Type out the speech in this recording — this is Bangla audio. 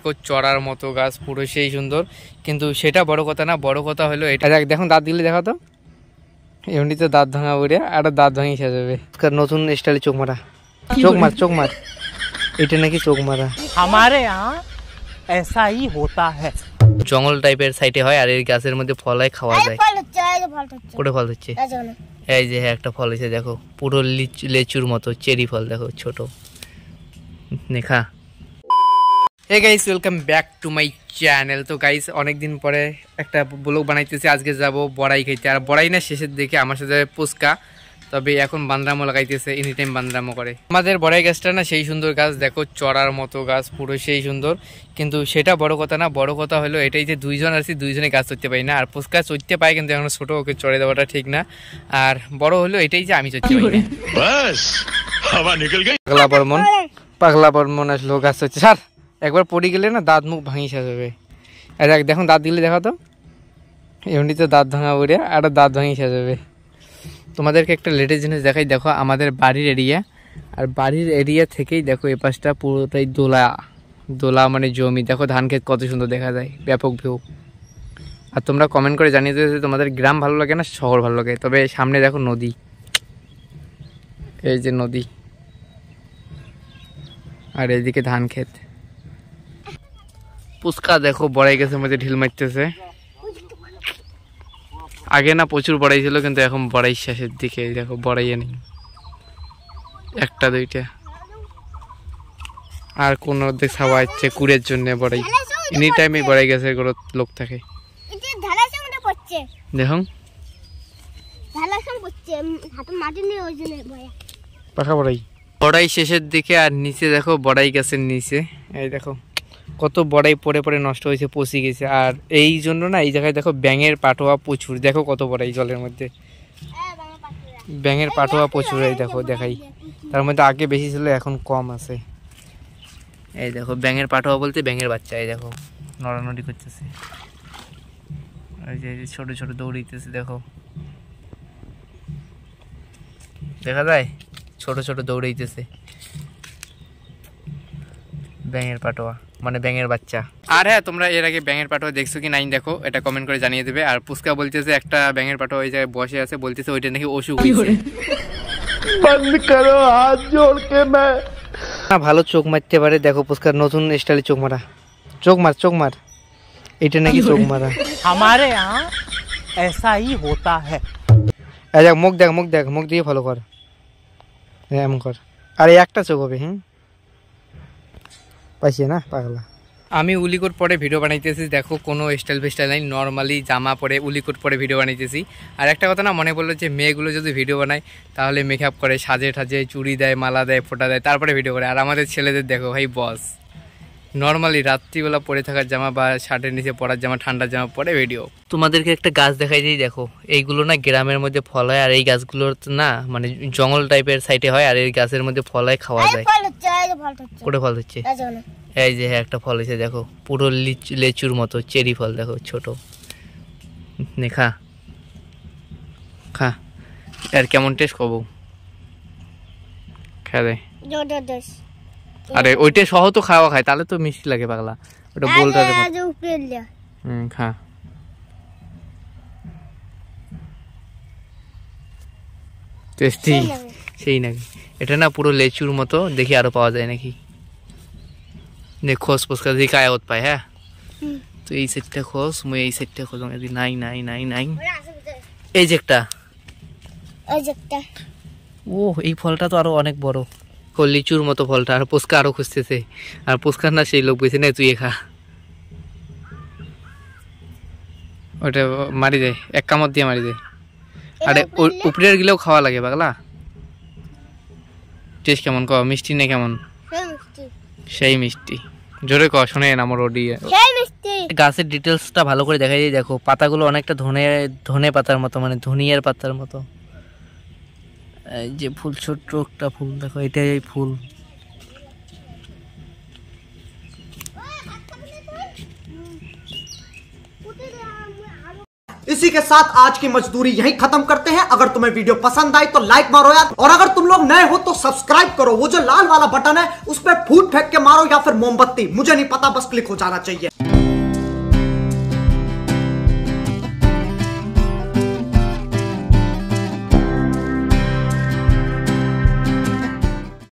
দেখো চড়ার মতো গাছ, পুরো সেই সুন্দর। কিন্তু সেটা বড় কথা না, বড় কথা হলো এটা দেখুন, দাঁত দিলে দেখা তো এমনিতে দাঁত ভাঙা বলে আর দাঁত ভাঙি শেষ হবে। নতুন স্টাইলে চোখ মারা, চোখ মার এটা নাকি চোখ মারা। हमारे यहाँ ऐसा ही होता है। জঙ্গল টাইপের সাইডে হয় আর এই গাছের মধ্যে ফল হয়, খাওয়া যায়। কোটে ফল হচ্ছে, এই যে হ্যাঁ একটা ফল হয়েছে দেখো, পুরো লেচুর মতো চেরি ফল দেখো ছোট নেখা। Hey guys, welcome back to my channel. তো গাইস অনেকদিন পরে একটা ব্লগ বানাইতেছি। আজকে যাব বড়াই খাইতে, আর বড়াই না শেষের দিকে আমার সাথে পুচকা, তবে এখন বান্দরামো লাগাইতেছে, এনি টাইম বান্দরামো করে। আমাদের বড়াই গাছটা না সেই সুন্দর গাছ, দেখো চড়ার মতো গাছ, পুরো সেই সুন্দর। কিন্তু সেটা বড় কথা না, বড় কথা হলো এটাই যে দুইজন আছি, দুইজনে গাছ চড়তে পারি না। আর পুচকা চড়তে পায় কিন্তু এখন ছোট, ওকে চড়ে দেওয়াটা ঠিক না। আর বড় হলো এটাই যে আমি চড়তে পারি না। পাগলা বর্মন আসলো গাছ চড়ছে। স্যার একবার পড়ে গেলে না দাঁত মুখ ভাঙি শেষ হবে। দেখুন দাঁত দিলে দেখা তো এমনিতে দাঁত ভাঙা বলে আর দাঁত ভাঙি শেষ হবে। তোমাদেরকে একটা লেটেস্ট জিনিস দেখাই, দেখো আমাদের বাড়ির এরিয়া, আর বাড়ির এরিয়া থেকেই দেখো এ পাশটা পুরোটাই দোলা মানে জমি। দেখো ধান ক্ষেত কত সুন্দর দেখা যায়, ব্যাপক ভিউ। আর তোমরা কমেন্ট করে জানিয়ে দিও যে তোমাদের গ্রাম ভালো লাগে না শহর ভালো লাগে। তবে সামনে দেখো নদী, এই যে নদী, আর এইদিকে ধান ক্ষেত। পুচকা দেখো বড়াই গাছের মধ্যে ঢিল মারতেছে। আগে না প্রচুর বড়াই ছিল, কিন্তু এখন বড়াই শেষের দিকে। দেখো বড়াই নেই, একটা দুইটা। আর কোন অর্ধেক ছাওয়া হচ্ছে কুড়ের জন্য বড়াই, এনি টাইম এই বড়াই গাছের কোনো লোক থাকে। দেখুন পাখা বড়াই, বড়াই শেষের দিকে। আর নিচে দেখো বড়াই গাছের নিচে এই দেখো কত বড়াই পড়ে পড়ে নষ্ট হয়েছে, পচে গেছে। আর এই জন্য না এই জায়গায় দেখো ব্যাঙের পাটোয়া প্রচুর, দেখো কত বড়াই জলের মধ্যে, ব্যাঙের পাটোয়া প্রচুর। এই দেখো দেখাই, তার মধ্যে আগে বেশি ছিল এখন কম আছে। এই দেখো ব্যাঙের পাটোয়া বলতে ব্যাঙের বাচ্চা, এই দেখো নড়ানড়ি করতেছে, এই যে ছোট ছোট দৌড়িতেছে, দেখো দেখা যায় ছোট ছোট দৌড়াইতেছে। ব্যাঙের পাটোয়া মানে ব্যাঙের বাচ্চা। আর হ্যাঁ, তোমরা এর আগে ব্যাঙের পাটোয়া দেখছো কি নাই দেখো, এটা কমেন্ট করে জানিয়ে দেবে। আর পুচকা বলতেছে একটা ব্যাঙের পাটোয়া ওই জায়গায় বসে আছে, বলতেছে ওইটা নাকি অসুখ হয়েছে। বন্ধ করো হাত জোড় কে मैं। ভালো চোখ মারতে পারে, দেখো পুচকার নতুন স্টাইলে চোখ মারা, চোখ মার এটা নাকি চোখ মারা। हमारे यहाँ ऐसा ही होता है। মুখ দেখ, মুখ দিয়ে ফলো কর, এমন কর। আরে একটা চোখ হবে, পাইছে না পাগলা। আমি উলিকোট পরে ভিডিও বানাইতেছি, দেখো কোনো স্টাইল ফেস্টাইল নাই, নর্মালি জামা পরে উলিকোট পরে ভিডিও বানাইতেছি। আর একটা কথা না মনে পড়লো যে মেয়েগুলো যদি ভিডিও বানায় তাহলে মেকআপ করে, সাজে ঠাজে, চুড়ি দেয়, মালা দেয়, ফোঁটা দেয়, তারপরে ভিডিও করে। আর আমাদের ছেলেদের দেখো ভাই বস, নর্মালি রাত্রিবেলা পরে থাকার জামা বা শার্টের নিচে পরার জামা, ঠান্ডার জামা পরে ভিডিও। তোমাদেরকে একটা গাছ দেখাই দিই, দেখো এইগুলো না গ্রামের মধ্যে ফল হয়, আর এই গাছগুলোর না মানে জঙ্গল টাইপের সাইডে হয়, আর এই গাছের মধ্যে ফল হয়, খাওয়া যায়। কোটে ফল হচ্ছে, এই যে হ্যাঁ একটা ফল হয়েছে দেখো, পুরো লেচুর মতো চেরি ফল দেখো ছোট নেখা। খা, আর কেমন টেস্ট কব খা দেয়। আরে ওইটা সহ তো খাওয়া খায়, তাহলে তো মিষ্টি লাগে পাগলা, ওটা বলতে খা। টেস্টি সেই নাকি, এটা না পুরো লেচুর মতো। দেখি আরো পাওয়া যায় নাকি, দেখ খোঁজ পোসকা দেখি কায়াত পায়। হ্যাঁ তো এই সাইডটা খোঁজ, মুই এই সাইডটা খোঁজ, নাই নাই নাই নাই। এই যে একটা, ও এই ফলটা তো আরো অনেক বড়, লিচুর মতো ফলটা। আর পুচকা আরো খুঁজতেছে, আর পুচকার না সেই লোক বেছে নেই, তুই খা। ওটা মারি দেয়, এক কামড় দিয়ে মারি দেয়। আরে উপরের গিলেও খাওয়া লাগে পাগলা। টেস্ট কেমন ক, মিষ্টি না কেমন? সেই মিষ্টি, জোরে ক শোনেন আমার ওডিয়া। গাছের ডিটেলসটা ভালো করে দেখাই যায়, দেখো পাতাগুলো অনেকটা ধনে পাতার মতো, মানে ধনিয়ার পাতার মতো। এই যে ফুল, ছোট্ট একটা ফুল দেখো, এটাই ফুল। इसी के साथ आज की मजदूरी यहीं खत्म करते हैं। अगर तुम्हें वीडियो पसंद आई तो लाइक मारो यार, और अगर तुम लोग नए हो तो सब्सक्राइब करो। वो जो लाल वाला बटन है उस पर फूट फेंक के मारो या फिर मोमबत्ती, मुझे नहीं पता, बस क्लिक हो जाना चाहिए।